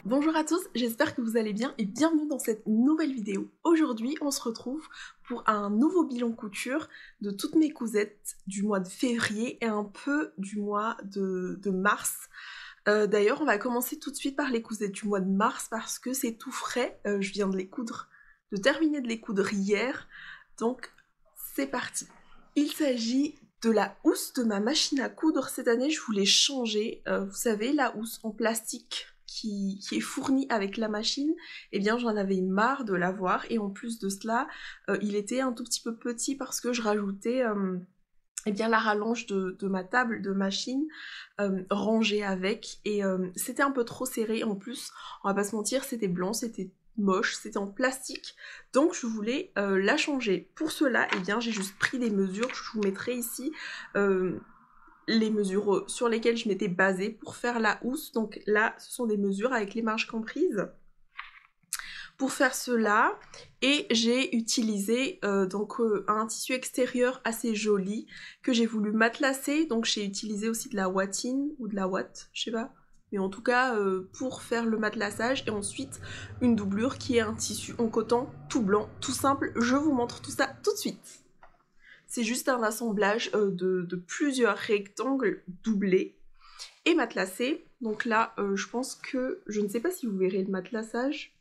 Bonjour à tous, j'espère que vous allez bien et bienvenue dans cette nouvelle vidéo. Aujourd'hui, on se retrouve pour un nouveau bilan couture de toutes mes cousettes du mois de février et un peu du mois de mars. D'ailleurs, on va commencer tout de suite par les cousettes du mois de mars parce que c'est tout frais. Je viens de terminer de les coudre hier, donc c'est parti. Il s'agit de la housse de ma machine à coudre. Cette année, je voulais changer. Vous savez, la housse en plastique qui est fournie avec la machine, eh bien j'en avais marre de l'avoir et en plus de cela, il était un tout petit peu petit parce que je rajoutais eh bien la rallonge de ma table de machine rangée avec et c'était un peu trop serré. En plus, on va pas se mentir, c'était blanc, c'était moche, c'était en plastique, donc je voulais la changer. Pour cela, eh bien j'ai juste pris des mesures, je vous mettrai ici les mesures sur lesquelles je m'étais basée pour faire la housse. Donc là, ce sont des mesures avec les marges comprises pour faire cela, et j'ai utilisé un tissu extérieur assez joli que j'ai voulu matelacer. Donc j'ai utilisé aussi de la watine ou de la watt, je sais pas, mais en tout cas pour faire le matelassage, et ensuite une doublure qui est un tissu en coton tout blanc, tout simple. Je vous montre tout ça tout de suite. C'est juste un assemblage de plusieurs rectangles doublés et matelassés. Donc là, je pense que... Je ne sais pas si vous verrez le matelassage.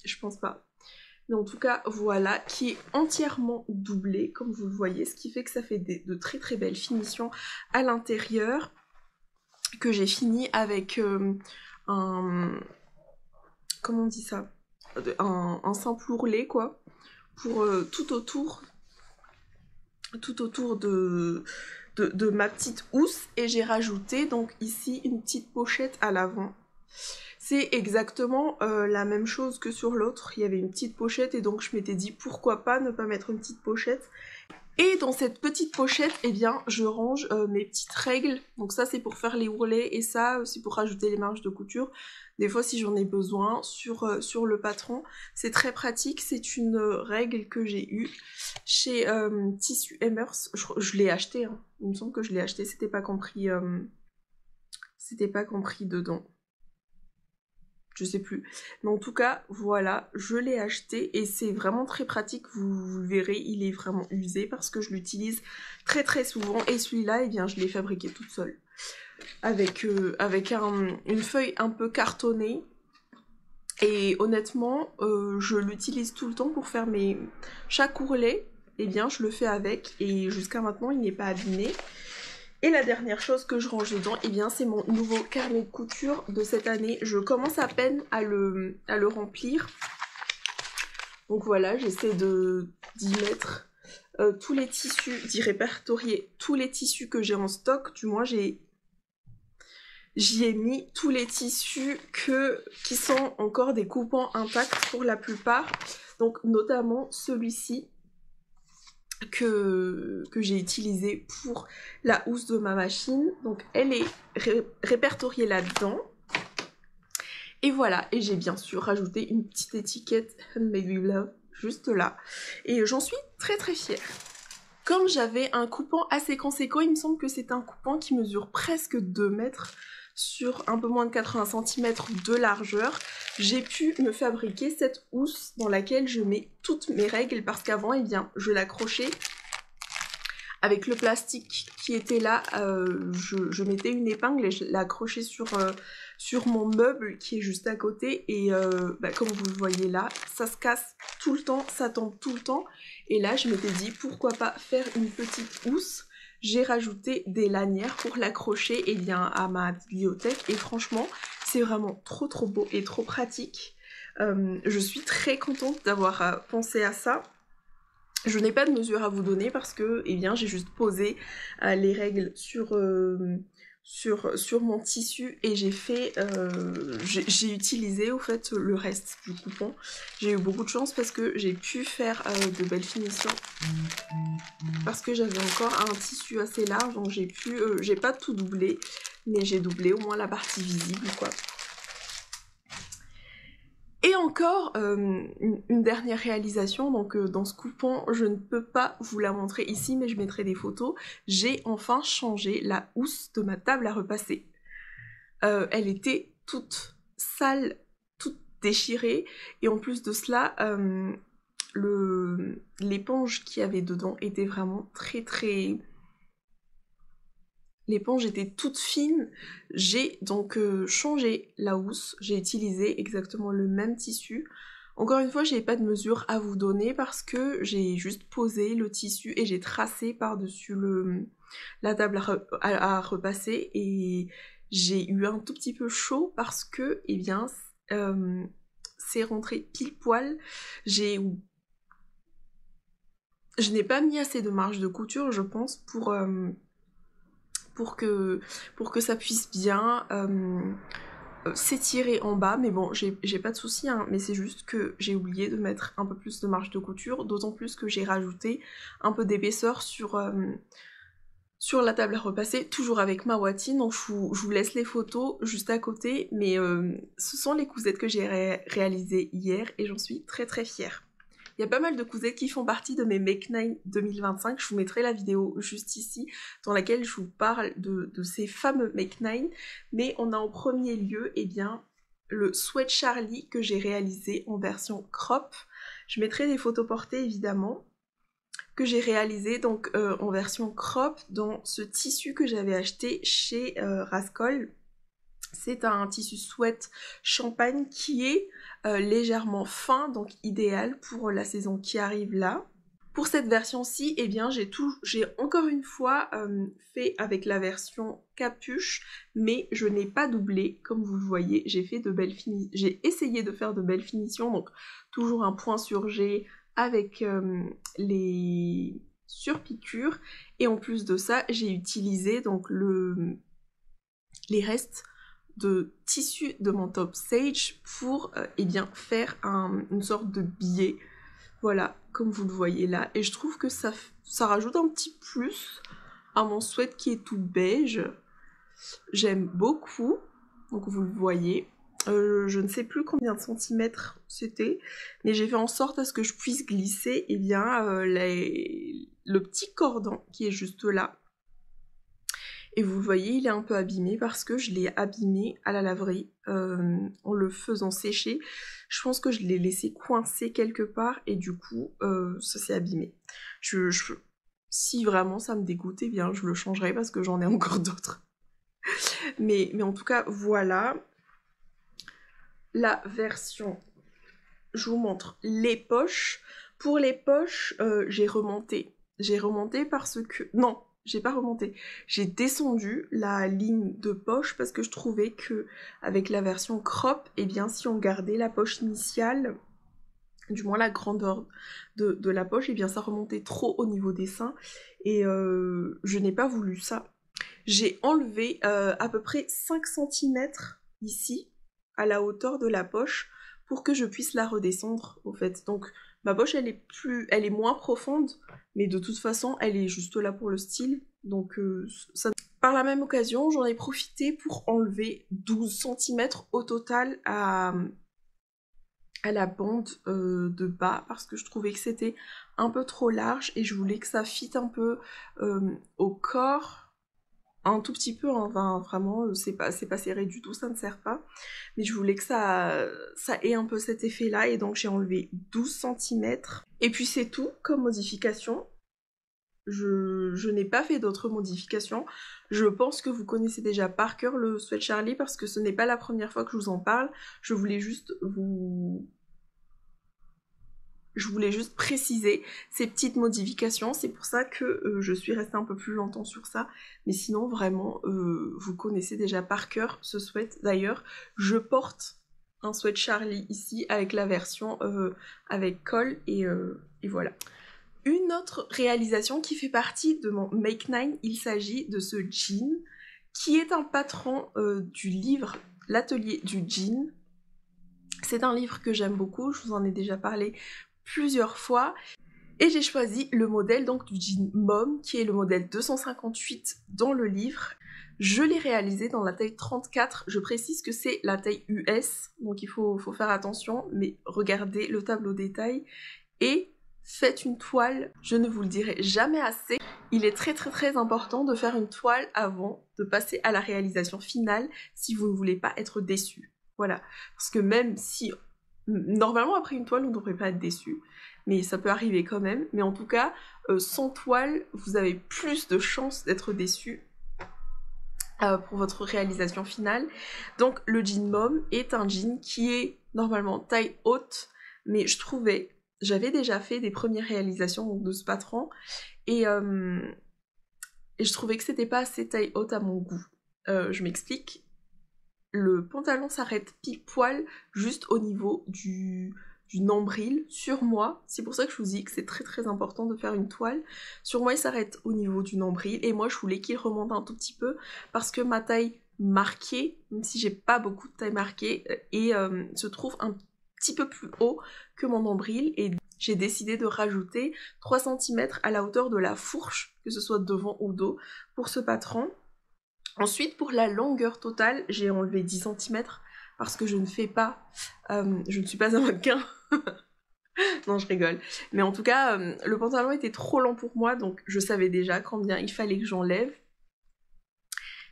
Je pense pas. Mais en tout cas, voilà, qui est entièrement doublé, comme vous le voyez. Ce qui fait que ça fait de très très belles finitions à l'intérieur. Que j'ai fini avec un... Comment on dit ça, un simple ourlet, quoi. Pour tout autour de ma petite housse, et j'ai rajouté donc ici une petite pochette à l'avant. C'est exactement la même chose que sur l'autre, il y avait une petite pochette et donc je m'étais dit pourquoi pas ne pas mettre une petite pochette. Et dans cette petite pochette, eh bien, je range mes petites règles. Donc ça, c'est pour faire les ourlets, et ça, c'est pour rajouter les marges de couture. Des fois, si j'en ai besoin, sur le patron. C'est très pratique, c'est une règle que j'ai eue chez Tissu Emers. Je l'ai acheté, hein. Il me semble que je l'ai acheté, c'était pas compris dedans. Je sais plus. Mais en tout cas, voilà, je l'ai acheté et c'est vraiment très pratique. Vous verrez, il est vraiment usé parce que je l'utilise très très souvent. Et celui-là, eh bien, je l'ai fabriqué toute seule. Avec une feuille un peu cartonnée. Et honnêtement, je l'utilise tout le temps pour faire chaque ourlet. Eh bien, je le fais avec, et jusqu'à maintenant, il n'est pas abîmé. Et la dernière chose que je range dedans, eh bien, c'est mon nouveau carnet de couture de cette année. Je commence à peine à le remplir. Donc voilà, j'essaie d'y mettre tous les tissus, d'y répertorier tous les tissus que j'ai en stock. Du moins, j'y ai mis tous les tissus qui sont encore des coupants intacts pour la plupart. Donc notamment celui-ci que j'ai utilisé pour la housse de ma machine. Donc elle est répertoriée là-dedans. Et voilà, et j'ai bien sûr rajouté une petite étiquette Handmade with Love juste là. Et j'en suis très très fière. Comme j'avais un coupant assez conséquent, il me semble que c'est un coupant qui mesure presque 2 mètres sur un peu moins de 80 cm de largeur, j'ai pu me fabriquer cette housse dans laquelle je mets toutes mes règles, parce qu'avant, eh bien, je l'accrochais avec le plastique qui était là, je mettais une épingle et je l'accrochais sur mon meuble qui est juste à côté, et comme vous le voyez là, ça se casse tout le temps, ça tombe tout le temps, et là je m'étais dit pourquoi pas faire une petite housse. J'ai rajouté des lanières pour l'accrocher à ma bibliothèque, et franchement c'est vraiment trop trop beau et trop pratique. Je suis très contente d'avoir pensé à ça. Je n'ai pas de mesure à vous donner parce que j'ai juste posé les règles sur mon tissu, et j'ai utilisé au fait le reste du coupon. J'ai eu beaucoup de chance parce que j'ai pu faire de belles finitions parce que j'avais encore un tissu assez large, donc j'ai pas tout doublé, mais j'ai doublé au moins la partie visible, quoi. Et encore une dernière réalisation, donc dans ce coupon, je ne peux pas vous la montrer ici, mais je mettrai des photos. J'ai enfin changé la housse de ma table à repasser. Elle était toute sale, toute déchirée, et en plus de cela, l'éponge qu'il y avait dedans était vraiment très... L'éponge était toute fine. J'ai donc changé la housse, j'ai utilisé exactement le même tissu. Encore une fois, j'ai pas de mesure à vous donner parce que j'ai juste posé le tissu et j'ai tracé par-dessus la table à repasser, et j'ai eu un tout petit peu chaud parce que, eh bien, c'est rentré pile poil. Je n'ai pas mis assez de marge de couture, je pense, pour que ça puisse bien s'étirer en bas, mais bon, j'ai pas de soucis, hein, mais c'est juste que j'ai oublié de mettre un peu plus de marge de couture, d'autant plus que j'ai rajouté un peu d'épaisseur sur la table à repasser, toujours avec ma Watine, donc je vous laisse les photos juste à côté, mais ce sont les cousettes que j'ai réalisées hier, et j'en suis très fière. Il y a pas mal de cousettes qui font partie de mes Make 9 2025, je vous mettrai la vidéo juste ici, dans laquelle je vous parle de ces fameux Make 9, mais on a en premier lieu, eh bien, le Sweat Charlie que j'ai réalisé en version crop. Je mettrai des photos portées évidemment, que j'ai réalisé donc en version crop dans ce tissu que j'avais acheté chez Rascol. C'est un tissu sweat champagne qui est légèrement fin, donc idéal pour la saison qui arrive là. Pour cette version-ci, eh bien j'ai encore une fois fait avec la version capuche, mais je n'ai pas doublé, comme vous le voyez, j'ai essayé de faire de belles finitions, donc toujours un point sur G avec les surpiqûres, et en plus de ça, j'ai utilisé donc les restes de tissu de mon top Sage pour eh bien faire une sorte de billet, voilà, comme vous le voyez là, et je trouve que ça rajoute un petit plus à mon sweat qui est tout beige. J'aime beaucoup, donc vous le voyez. Je ne sais plus combien de centimètres c'était, mais j'ai fait en sorte à ce que je puisse glisser eh bien, le petit cordon qui est juste là. Et vous le voyez, il est un peu abîmé parce que je l'ai abîmé à la laverie en le faisant sécher. Je pense que je l'ai laissé coincer quelque part et du coup, ça s'est abîmé. Si vraiment ça me dégoûte, eh bien je le changerai parce que j'en ai encore d'autres. Mais en tout cas, voilà la version. Je vous montre les poches. Pour les poches, j'ai remonté. J'ai remonté parce que... Non, j'ai pas remonté. J'ai descendu la ligne de poche parce que je trouvais que avec la version crop, eh bien si on gardait la poche initiale, du moins la grandeur de la poche, eh bien ça remontait trop au niveau des seins. Et je n'ai pas voulu ça. J'ai enlevé à peu près 5 cm ici, à la hauteur de la poche, pour que je puisse la redescendre, au fait. Donc, ma poche, elle est moins profonde, mais de toute façon, elle est juste là pour le style. Donc, ça... Par la même occasion, j'en ai profité pour enlever 12 cm au total à la bande de bas, parce que je trouvais que c'était un peu trop large, et je voulais que ça fitte un peu au corps. Un tout petit peu, enfin vraiment, c'est pas serré du tout, ça ne sert pas. Mais je voulais que ça ait un peu cet effet-là, et donc j'ai enlevé 12 cm. Et puis c'est tout comme modification. Je n'ai pas fait d'autres modifications. Je pense que vous connaissez déjà par cœur le Sweat Charlie, parce que ce n'est pas la première fois que je vous en parle. Je voulais juste préciser ces petites modifications, c'est pour ça que je suis restée un peu plus longtemps sur ça, mais sinon vraiment vous connaissez déjà par cœur ce sweat. D'ailleurs je porte un Sweat Charlie ici avec la version avec col, et voilà. Une autre réalisation qui fait partie de mon Make 9, il s'agit de ce jean qui est un patron du livre L'Atelier du Jean. C'est un livre que j'aime beaucoup, je vous en ai déjà parlé plusieurs fois, et j'ai choisi le modèle donc du jean Mom, qui est le modèle 258 dans le livre. Je l'ai réalisé dans la taille 34, je précise que c'est la taille US, donc il faut faire attention, mais regardez le tableau détail et faites une toile. Je ne vous le dirai jamais assez, il est très important de faire une toile avant de passer à la réalisation finale si vous ne voulez pas être déçu. Voilà, parce que même si normalement après une toile on ne devrait pas être déçu, mais ça peut arriver quand même. Mais en tout cas, sans toile, vous avez plus de chances d'être déçu pour votre réalisation finale. Donc le jean Mom est un jean qui est normalement taille haute, mais j'avais déjà fait des premières réalisations de ce patron, et je trouvais que c'était pas assez taille haute à mon goût. Je m'explique. Le pantalon s'arrête pile poil juste au niveau du nombril sur moi. C'est pour ça que je vous dis que c'est très très important de faire une toile. Sur moi il s'arrête au niveau du nombril et moi je voulais qu'il remonte un tout petit peu parce que ma taille marquée, même si j'ai pas beaucoup de taille marquée, se trouve un petit peu plus haut que mon nombril, et j'ai décidé de rajouter 3 cm à la hauteur de la fourche, que ce soit devant ou dos, pour ce patron. Ensuite, pour la longueur totale, j'ai enlevé 10 cm parce que je ne suis pas un mannequin. Non, je rigole. Mais en tout cas, le pantalon était trop long pour moi, donc je savais déjà combien il fallait que j'enlève.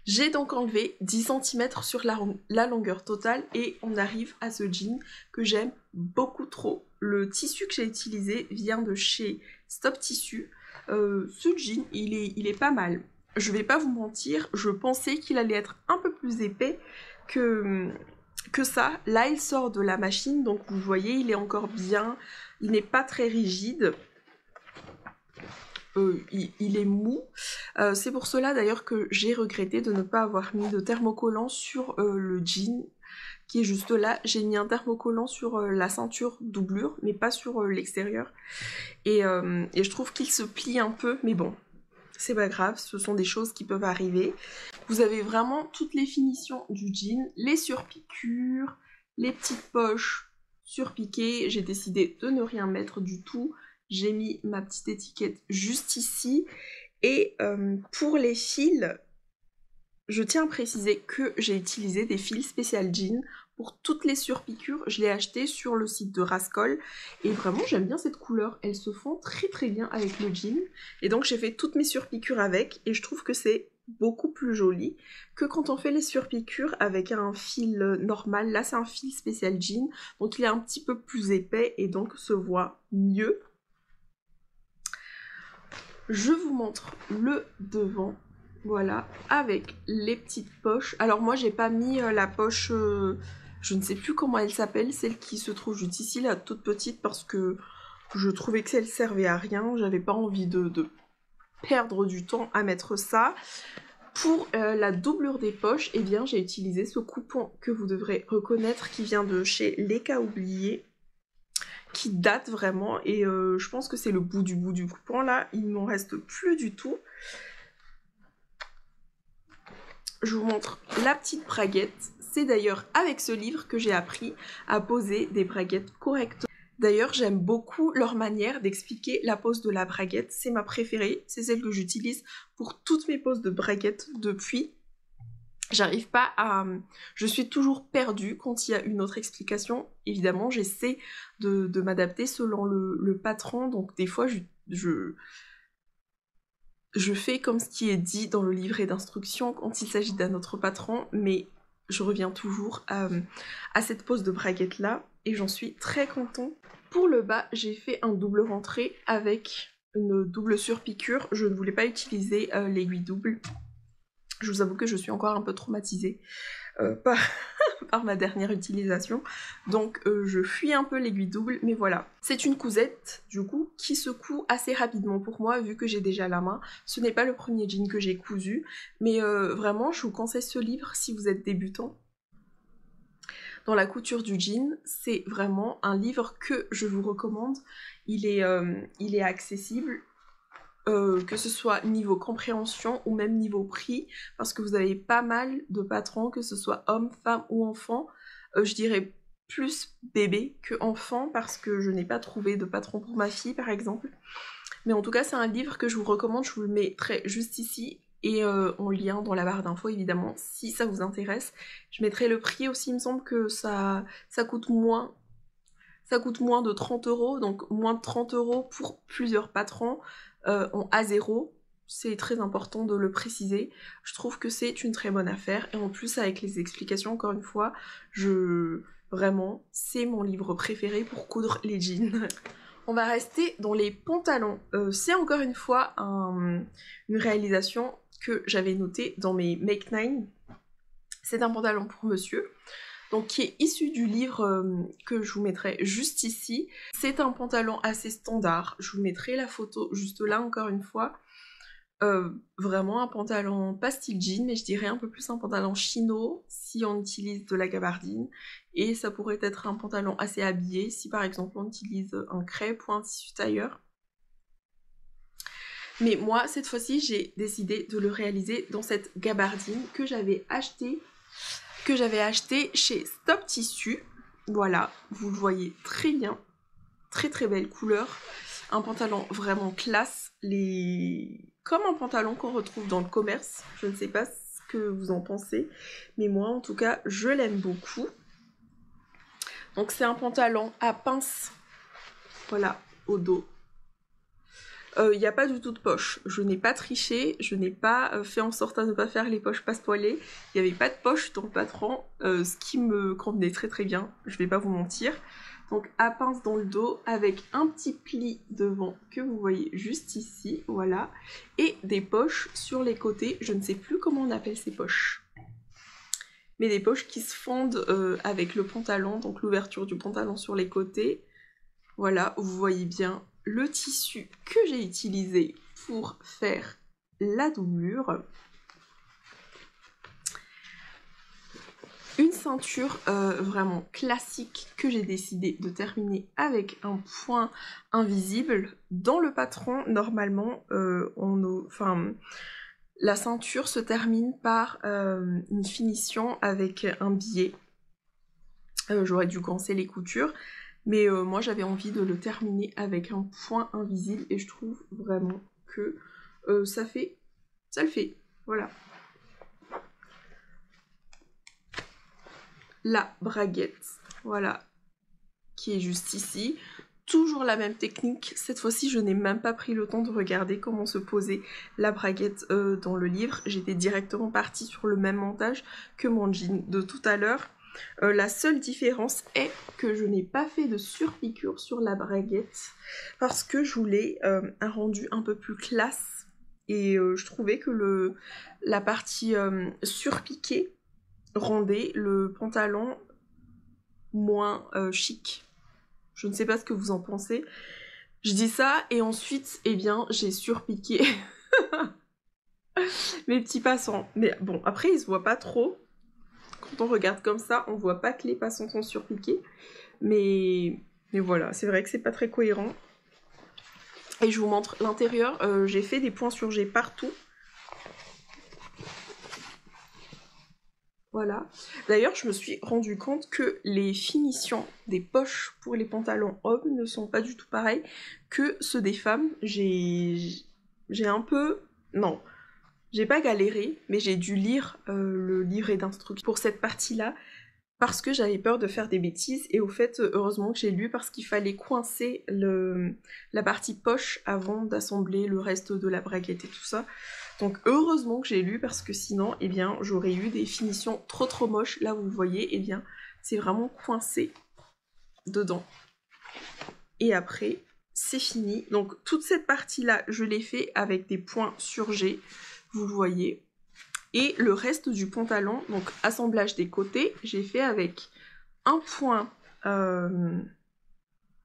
J'ai donc enlevé 10 cm sur la longueur totale et on arrive à ce jean que j'aime beaucoup trop. Le tissu que j'ai utilisé vient de chez Stop Tissu. Ce jean, il est pas mal. Je vais pas vous mentir, je pensais qu'il allait être un peu plus épais que ça. Là, il sort de la machine, donc vous voyez, il est encore bien. Il n'est pas très rigide. Il est mou. C'est pour cela d'ailleurs que j'ai regretté de ne pas avoir mis de thermocollant sur le jean qui est juste là. J'ai mis un thermocollant sur la ceinture doublure, mais pas sur l'extérieur. Et je trouve qu'il se plie un peu, mais bon, c'est pas grave, ce sont des choses qui peuvent arriver. Vous avez vraiment toutes les finitions du jean, les surpiqûres, les petites poches surpiquées. J'ai décidé de ne rien mettre du tout. J'ai mis ma petite étiquette juste ici. Et pour les fils, je tiens à préciser que j'ai utilisé des fils spécial jean. Pour toutes les surpiqûres, je l'ai acheté sur le site de Rascol. Et vraiment, j'aime bien cette couleur. Elles se font très très bien avec le jean. Et donc, j'ai fait toutes mes surpiqûres avec. Et je trouve que c'est beaucoup plus joli que quand on fait les surpiqûres avec un fil normal. Là, c'est un fil spécial jean. Donc, il est un petit peu plus épais et donc se voit mieux. Je vous montre le devant, voilà, avec les petites poches. Alors moi j'ai pas mis la poche, je ne sais plus comment elle s'appelle, celle qui se trouve juste ici, la toute petite, parce que je trouvais que elle servait à rien. J'avais pas envie de perdre du temps à mettre ça. Pour la doublure des poches, eh bien j'ai utilisé ce coupon que vous devrez reconnaître qui vient de chez Les Cas Oubliés, qui date vraiment, et je pense que c'est le bout du coupon là, il m'en reste plus du tout. Je vous montre la petite braguette. C'est d'ailleurs avec ce livre que j'ai appris à poser des braguettes correctement. D'ailleurs, j'aime beaucoup leur manière d'expliquer la pose de la braguette. C'est ma préférée, c'est celle que j'utilise pour toutes mes poses de braguettes depuis. J'arrive pas à... Je suis toujours perdue quand il y a une autre explication. Évidemment, j'essaie de m'adapter selon le patron. Donc des fois, je fais comme ce qui est dit dans le livret d'instruction quand il s'agit d'un autre patron. Mais je reviens toujours à cette pose de braguette là. Et j'en suis très contente. Pour le bas, j'ai fait un double rentrée avec une double surpiqûre. Je ne voulais pas utiliser l'aiguille double. Je vous avoue que je suis encore un peu traumatisée par ma dernière utilisation. Donc je fuis un peu l'aiguille double, mais voilà. C'est une cousette, du coup, qui se coud assez rapidement pour moi, vu que j'ai déjà la main. Ce n'est pas le premier jean que j'ai cousu, mais vraiment, je vous conseille ce livre si vous êtes débutant dans la couture du jean. C'est vraiment un livre que je vous recommande. Il est accessible. Que ce soit niveau compréhension ou même niveau prix, parce que vous avez pas mal de patrons, que ce soit homme, femme ou enfant. Je dirais plus bébé que enfant, parce que je n'ai pas trouvé de patron pour ma fille par exemple. Mais en tout cas c'est un livre que je vous recommande, je vous le mettrai juste ici et en lien dans la barre d'infos évidemment si ça vous intéresse. Je mettrai le prix aussi, il me semble que ça coûte moins. Ça coûte moins de 30 €, donc moins de 30 € pour plusieurs patrons en A0. c'est très important de le préciser. Je trouve que c'est une très bonne affaire. Et en plus, avec les explications, encore une fois, vraiment, c'est mon livre préféré pour coudre les jeans. On va rester dans les pantalons. C'est encore une fois une réalisation que j'avais notée dans mes Make 9. C'est un pantalon pour monsieur, donc qui est issu du livre que je vous mettrai juste ici. C'est un pantalon assez standard. Je vous mettrai la photo juste là encore une fois. Vraiment un pantalon pas style jean, mais je dirais un peu plus un pantalon chino si on utilise de la gabardine, et ça pourrait être un pantalon assez habillé si par exemple on utilise un crêpe ou un tissu tailleur. Mais moi cette fois-ci j'ai décidé de le réaliser dans cette gabardine que j'avais acheté chez Stop Tissu. Voilà, vous le voyez très bien, très très belle couleur, un pantalon vraiment classe, comme un pantalon qu'on retrouve dans le commerce. Je ne sais pas ce que vous en pensez, mais moi en tout cas je l'aime beaucoup. Donc c'est un pantalon à pince, voilà, au dos. Il n'y a pas du tout de poche, je n'ai pas triché, je n'ai pas fait en sorte à ne pas faire les poches passepoilées. Il n'y avait pas de poche dans le patron, ce qui me convenait très très bien, je vais pas vous mentir. Donc à pince dans le dos avec un petit pli devant que vous voyez juste ici, voilà, et des poches sur les côtés. Je ne sais plus comment on appelle ces poches, mais des poches qui se fondent avec le pantalon, donc l'ouverture du pantalon sur les côtés. Voilà, vous voyez bien le tissu que j'ai utilisé pour faire la doublure. Une ceinture vraiment classique que j'ai décidé de terminer avec un point invisible. Dans le patron, normalement, la ceinture se termine par une finition avec un billet. J'aurais dû gancer les coutures, mais moi j'avais envie de le terminer avec un point invisible et je trouve vraiment que ça le fait, voilà. La braguette, voilà, qui est juste ici. Toujours la même technique, cette fois-ci je n'ai même pas pris le temps de regarder comment se posait la braguette dans le livre. J'étais directement partie sur le même montage que mon jean de tout à l'heure. La seule différence est que je n'ai pas fait de surpiqûre sur la braguette parce que je voulais un rendu un peu plus classe, et je trouvais que la partie surpiquée rendait le pantalon moins chic. Je ne sais pas ce que vous en pensez. Je dis ça et ensuite, eh bien, j'ai surpiqué mes petits passants. Mais bon, après, ils se voient pas trop. Quand on regarde comme ça, on voit pas que les passants sont surpiqués. Mais voilà, c'est vrai que c'est pas très cohérent. Et je vous montre l'intérieur. J'ai fait des points sur G partout. Voilà. D'ailleurs, je me suis rendu compte que les finitions des poches pour les pantalons hommes ne sont pas du tout pareils que ceux des femmes. J'ai un peu... Non, j'ai pas galéré, mais j'ai dû lire le livret d'instructions pour cette partie-là parce que j'avais peur de faire des bêtises, et au fait, heureusement que j'ai lu parce qu'il fallait coincer la partie poche avant d'assembler le reste de la braguette et tout ça. Donc heureusement que j'ai lu parce que sinon, eh bien, j'aurais eu des finitions trop moches. Là, vous voyez, eh bien, c'est vraiment coincé dedans. Et après, c'est fini. Donc toute cette partie-là, je l'ai fait avec des points sur G, vous le voyez. Et le reste du pantalon, donc assemblage des côtés, j'ai fait avec un point,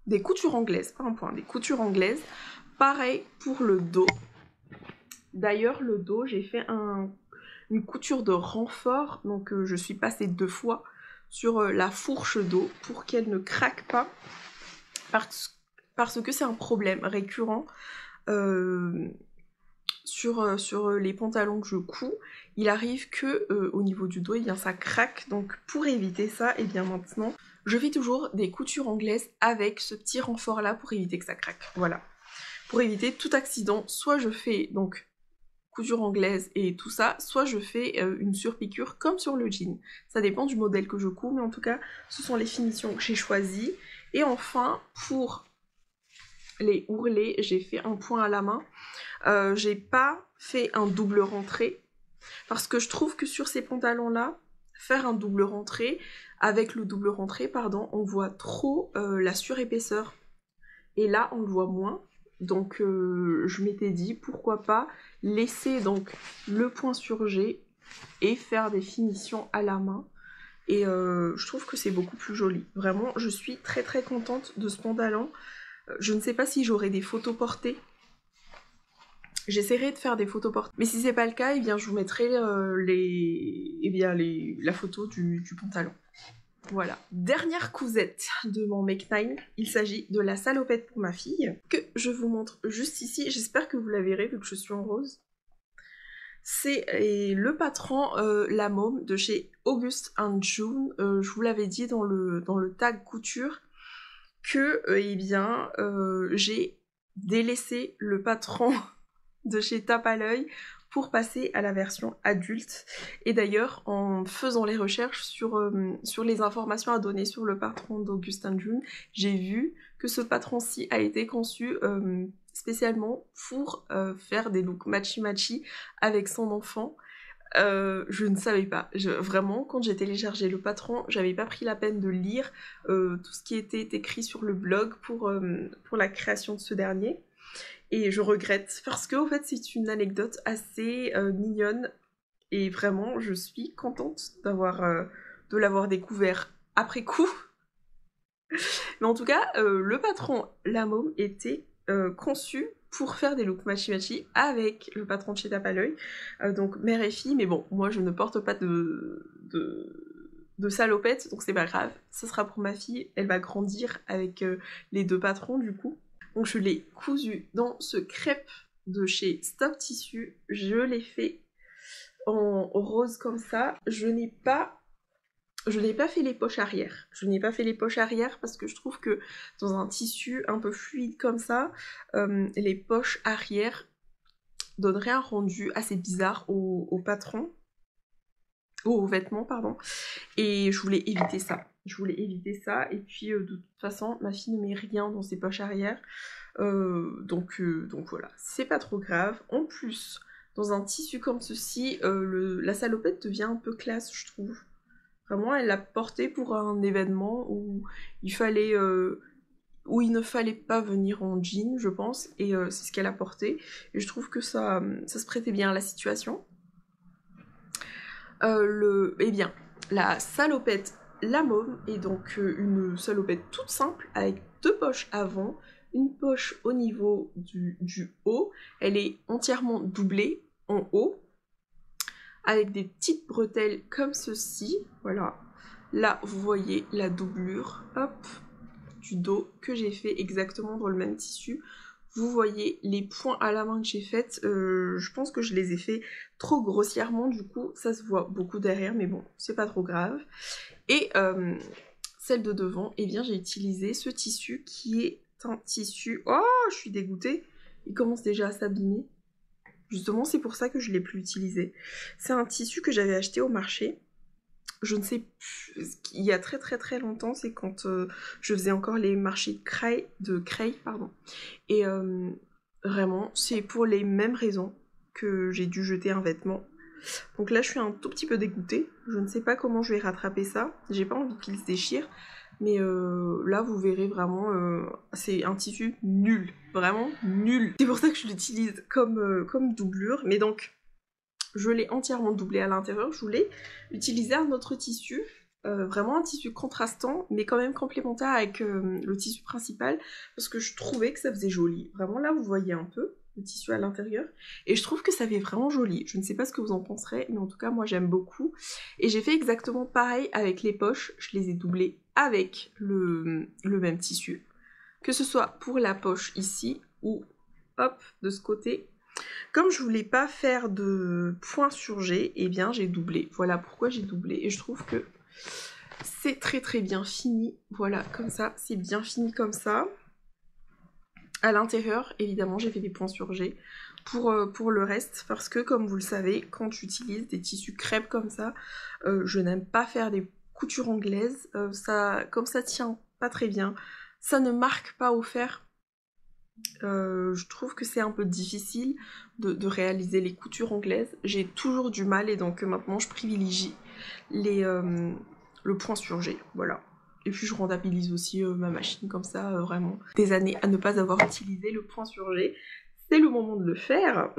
des coutures anglaises, pas un point, des coutures anglaises. Pareil pour le dos. D'ailleurs, le dos, j'ai fait une couture de renfort, donc je suis passée 2 fois sur la fourche dos pour qu'elle ne craque pas, parce que c'est un problème récurrent sur les pantalons que je couds. Il arrive que au niveau du dos, eh bien, ça craque. Donc pour éviter ça, et bien maintenant, je fais toujours des coutures anglaises avec ce petit renfort là pour éviter que ça craque. Voilà. Pour éviter tout accident, soit je fais donc couture anglaise et tout ça, soit je fais une surpiqûre comme sur le jean. Ça dépend du modèle que je couds, mais en tout cas, ce sont les finitions que j'ai choisies. Et enfin, pour les ourlets, j'ai fait un point à la main. J'ai pas fait un double rentré parce que je trouve que sur ces pantalons là, faire un double rentré, avec le double rentré, pardon, on voit trop la surépaisseur. Et là, on le voit moins. Donc, je m'étais dit, pourquoi pas laisser donc le point sur G et faire des finitions à la main. Et je trouve que c'est beaucoup plus joli. Vraiment, je suis très très contente de ce pantalon. Je ne sais pas si j'aurai des photos portées. J'essaierai de faire des photos portées. Mais si c'est pas le cas, eh bien, je vous mettrai la photo du pantalon. Voilà. Dernière cousette de mon Make 9, il s'agit de la salopette pour ma fille, que je vous montre juste ici. J'espère que vous la verrez vu que je suis en rose. C'est le patron La Môme de chez August & June. Je vous l'avais dit dans le tag couture que j'ai délaissé le patron de chez Tape à l'œil pour passer à la version adulte. Et d'ailleurs, en faisant les recherches sur les informations à donner sur le patron d'August & June, j'ai vu que ce patron-ci a été conçu spécialement pour faire des looks matchy-matchy avec son enfant. Je ne savais pas. Vraiment, quand j'ai téléchargé le patron, j'avais pas pris la peine de lire tout ce qui était écrit sur le blog pour la création de ce dernier. Et je regrette parce que en fait c'est une anecdote assez mignonne et vraiment je suis contente de l'avoir découvert après coup. Mais en tout cas, le patron La Môme était conçu pour faire des looks matchy-matchy avec le patron de chez Tape à l'œil, donc mère et fille, mais bon, moi je ne porte pas de salopette, donc c'est pas grave, ça sera pour ma fille, elle va grandir avec les deux patrons du coup. Donc je l'ai cousu dans ce crêpe de chez Stop Tissu, je l'ai fait en rose comme ça, je n'ai pas fait les poches arrière. Je n'ai pas fait les poches arrière parce que je trouve que dans un tissu un peu fluide comme ça, les poches arrière donneraient un rendu assez bizarre au patron, aux vêtements, pardon. Et je voulais éviter ça. Et puis de toute façon, ma fille ne met rien dans ses poches arrière. Donc voilà, c'est pas trop grave. En plus, dans un tissu comme ceci, la salopette devient un peu classe, je trouve. Vraiment, elle l'a porté pour un événement où il ne fallait pas venir en jean, je pense, et c'est ce qu'elle a porté. Et je trouve que ça se prêtait bien à la situation. La salopette La Môme est donc une salopette toute simple avec deux poches avant, une poche au niveau du haut. Elle est entièrement doublée en haut, avec des petites bretelles comme ceci, voilà. Là, vous voyez la doublure, hop, du dos que j'ai fait exactement dans le même tissu. Vous voyez les points à la main que j'ai faites, je pense que je les ai fait trop grossièrement, du coup ça se voit beaucoup derrière, mais bon, c'est pas trop grave. Et celle de devant, eh bien j'ai utilisé ce tissu qui est un tissu... Oh, je suis dégoûtée, il commence déjà à s'abîmer. Justement, c'est pour ça que je ne l'ai plus utilisé. C'est un tissu que j'avais acheté au marché. Je ne sais plus, il y a très très très longtemps, c'est quand je faisais encore les marchés de Creil, pardon. Et vraiment, c'est pour les mêmes raisons que j'ai dû jeter un vêtement. Donc là, je suis un tout petit peu dégoûtée. Je ne sais pas comment je vais rattraper ça. J'ai pas envie qu'il se déchire. Mais là, vous verrez vraiment, c'est un tissu nul. Vraiment nul. C'est pour ça que je l'utilise comme doublure. Mais donc, je l'ai entièrement doublé à l'intérieur. Je voulais utiliser un autre tissu. Vraiment un tissu contrastant, mais quand même complémentaire avec le tissu principal. Parce que je trouvais que ça faisait joli. Vraiment, là, vous voyez un peu le tissu à l'intérieur, et je trouve que ça fait vraiment joli. Je ne sais pas ce que vous en penserez, mais en tout cas moi j'aime beaucoup. Et j'ai fait exactement pareil avec les poches, je les ai doublées avec le même tissu, que ce soit pour la poche ici ou hop de ce côté. Comme je voulais pas faire de point sur G, et bien j'ai doublé. Voilà pourquoi j'ai doublé, et je trouve que c'est très très bien fini. Voilà, comme ça, c'est bien fini comme ça. À l'intérieur, évidemment, j'ai fait des points sur G pour le reste, parce que, comme vous le savez, quand j'utilise des tissus crêpes comme ça, je n'aime pas faire des coutures anglaises. Comme ça tient pas très bien, ça ne marque pas au fer. Je trouve que c'est un peu difficile de réaliser les coutures anglaises. J'ai toujours du mal et donc maintenant je privilégie le point sur G, voilà. Et puis je rentabilise aussi ma machine comme ça, vraiment. Des années à ne pas avoir utilisé le point sur G, c'est le moment de le faire.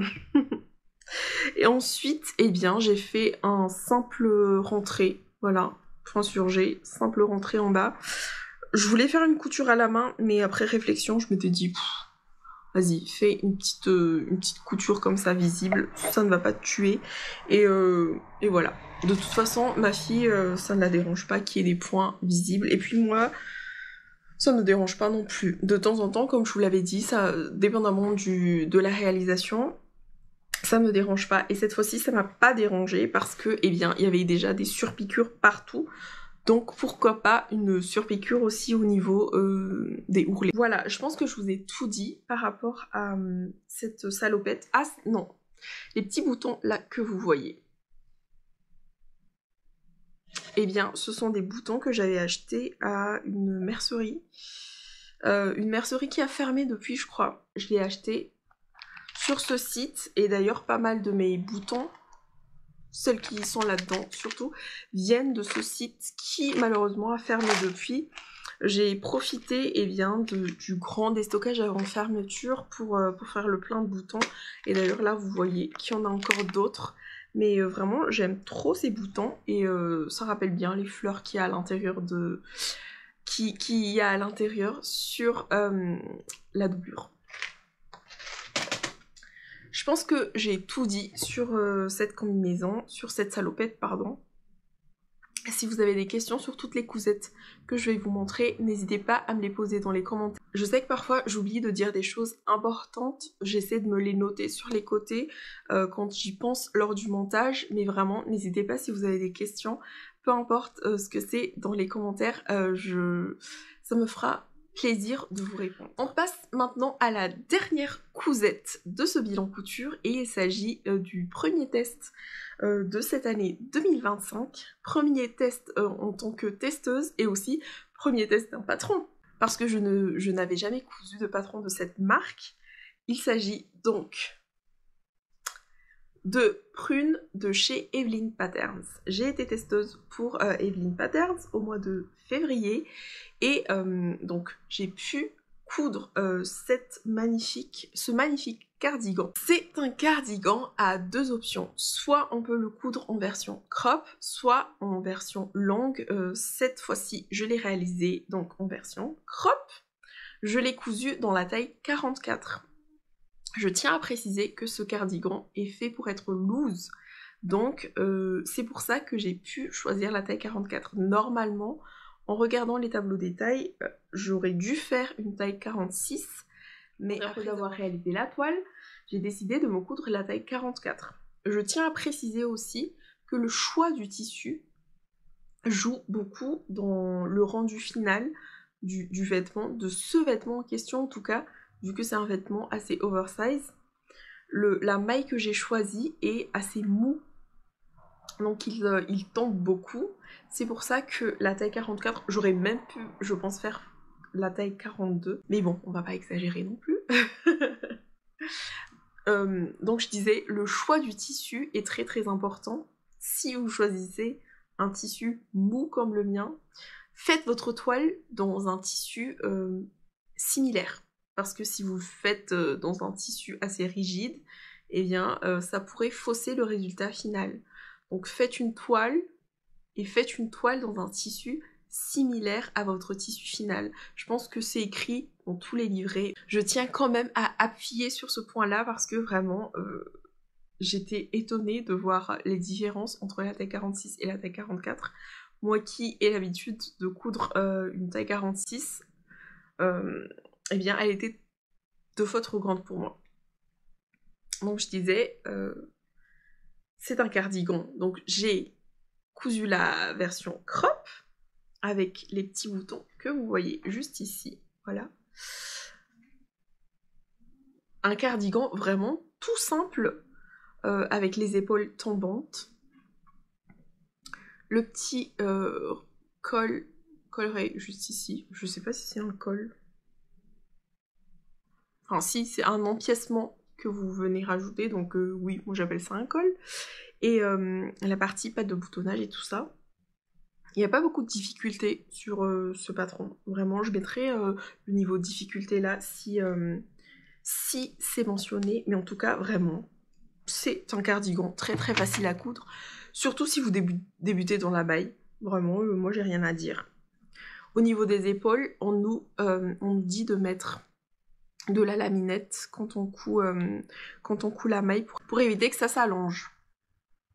Et ensuite, eh bien, j'ai fait un simple rentrée, voilà, point sur G, simple rentrée en bas. Je voulais faire une couture à la main, mais après réflexion, je m'étais dit, vas-y, fais une petite couture comme ça visible, ça ne va pas te tuer. Et voilà. De toute façon, ma fille, ça ne la dérange pas qu'il y ait des points visibles. Et puis moi, ça ne me dérange pas non plus. De temps en temps, comme je vous l'avais dit, ça, dépendamment de la réalisation, ça me dérange pas. Et cette fois-ci, ça m'a pas dérangé parce que, eh bien, il y avait déjà des surpiqûres partout. Donc pourquoi pas une surpiqûre aussi au niveau des ourlets. Voilà, je pense que je vous ai tout dit par rapport à cette salopette. Ah non, les petits boutons là que vous voyez. Eh bien, ce sont des boutons que j'avais achetés à une mercerie. Une mercerie qui a fermé depuis, je crois. Je l'ai acheté sur ce site et d'ailleurs pas mal de mes boutons, celles qui sont là-dedans surtout, viennent de ce site qui malheureusement a fermé depuis. J'ai profité bien, du grand déstockage avant fermeture pour faire le plein de boutons. Et d'ailleurs là vous voyez qu'il y en a encore d'autres. Mais vraiment j'aime trop ces boutons et ça rappelle bien les fleurs qu'il y a à l'intérieur de... qui y a à l'intérieur sur la doublure. Je pense que j'ai tout dit sur cette combinaison, sur cette salopette, pardon. Si vous avez des questions sur toutes les cousettes que je vais vous montrer, n'hésitez pas à me les poser dans les commentaires. Je sais que parfois j'oublie de dire des choses importantes, j'essaie de me les noter sur les côtés quand j'y pense lors du montage, mais vraiment n'hésitez pas si vous avez des questions, peu importe ce que c'est dans les commentaires, ça me fera plaisir de vous répondre. On passe maintenant à la dernière cousette de ce bilan couture et il s'agit du premier test de cette année 2025. Premier test en tant que testeuse et aussi premier test d'un patron. Parce que je n'avais jamais cousu de patron de cette marque. Il s'agit donc de Prune de chez Evelyn Patterns. J'ai été testeuse pour Evelyn Patterns au mois de février et donc j'ai pu coudre ce magnifique cardigan. C'est un cardigan à deux options. Soit on peut le coudre en version crop, soit en version longue. Cette fois-ci, je l'ai réalisé donc en version crop. Je l'ai cousu dans la taille 44. Je tiens à préciser que ce cardigan est fait pour être loose. Donc c'est pour ça que j'ai pu choisir la taille 44. Normalement, en regardant les tableaux des tailles, j'aurais dû faire une taille 46, mais après avoir réalisé la toile, j'ai décidé de me coudre la taille 44. Je tiens à préciser aussi que le choix du tissu joue beaucoup dans le rendu final du vêtement, de ce vêtement en question en tout cas, vu que c'est un vêtement assez oversize. La maille que j'ai choisie est assez mou, donc il tombe beaucoup. C'est pour ça que la taille 44, j'aurais même pu, je pense, faire la taille 42. Mais bon, on va pas exagérer non plus. Donc je disais, le choix du tissu est très très important. Si vous choisissez un tissu mou comme le mien, faites votre toile dans un tissu similaire. Parce que si vous le faites dans un tissu assez rigide, eh bien ça pourrait fausser le résultat final. Donc faites une toile et faites une toile dans un tissu similaire à votre tissu final. Je pense que c'est écrit dans tous les livrets. Je tiens quand même à appuyer sur ce point-là parce que vraiment j'étais étonnée de voir les différences entre la taille 46 et la taille 44. Moi qui ai l'habitude de coudre une taille 46, eh bien elle était 2 fois trop grande pour moi. Donc je disais, c'est un cardigan. Donc j'ai cousu la version crop avec les petits boutons que vous voyez juste ici. Voilà. Un cardigan vraiment tout simple avec les épaules tombantes. Le petit collerait juste ici. Je sais pas si c'est un col. Enfin si, c'est un empiècement que vous venez rajouter, donc oui, moi j'appelle ça un col. Et la partie pâte de boutonnage et tout ça. Il n'y a pas beaucoup de difficultés sur ce patron. Vraiment, je mettrai le niveau de difficulté là si c'est mentionné. Mais en tout cas, vraiment, c'est un cardigan très très facile à coudre. Surtout si vous débutez dans la maille. Vraiment, moi j'ai rien à dire. Au niveau des épaules, on nous dit de mettre de la laminette quand on coud la maille pour éviter que ça s'allonge.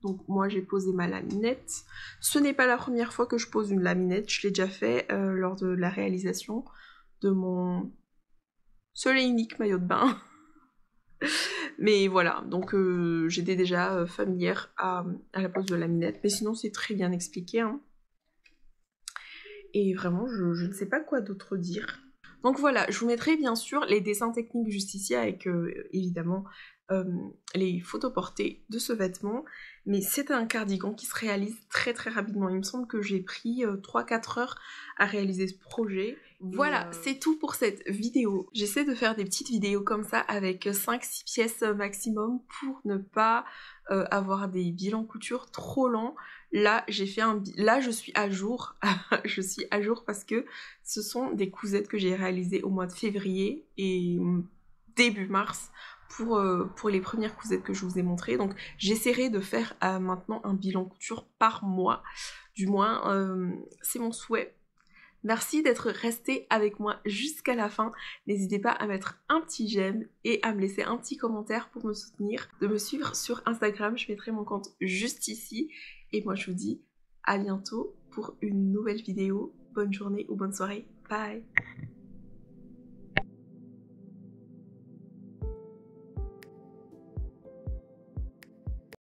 Donc moi j'ai posé ma laminette. Ce n'est pas la première fois que je pose une laminette, je l'ai déjà fait lors de la réalisation de mon seul et unique maillot de bain. Mais voilà, donc j'étais déjà familière à la pose de laminette, mais sinon c'est très bien expliqué. Hein. Et vraiment, je ne sais pas quoi d'autre dire. Donc voilà, je vous mettrai bien sûr les dessins techniques juste ici avec évidemment les photos portées de ce vêtement. Mais c'est un cardigan qui se réalise très très rapidement. Il me semble que j'ai pris 3-4 heures à réaliser ce projet. Voilà, c'est tout pour cette vidéo. J'essaie de faire des petites vidéos comme ça avec 5-6 pièces maximum pour ne pas avoir des bilans couture trop lents. Là, là je suis à jour. Je suis à jour parce que ce sont des cousettes que j'ai réalisées au mois de février et début mars pour les premières cousettes que je vous ai montrées. Donc j'essaierai de faire maintenant un bilan couture par mois. Du moins, c'est mon souhait. Merci d'être resté avec moi jusqu'à la fin. N'hésitez pas à mettre un petit j'aime et à me laisser un petit commentaire pour me soutenir, de me suivre sur Instagram. Je mettrai mon compte juste ici. Et moi je vous dis à bientôt pour une nouvelle vidéo. Bonne journée ou bonne soirée. Bye!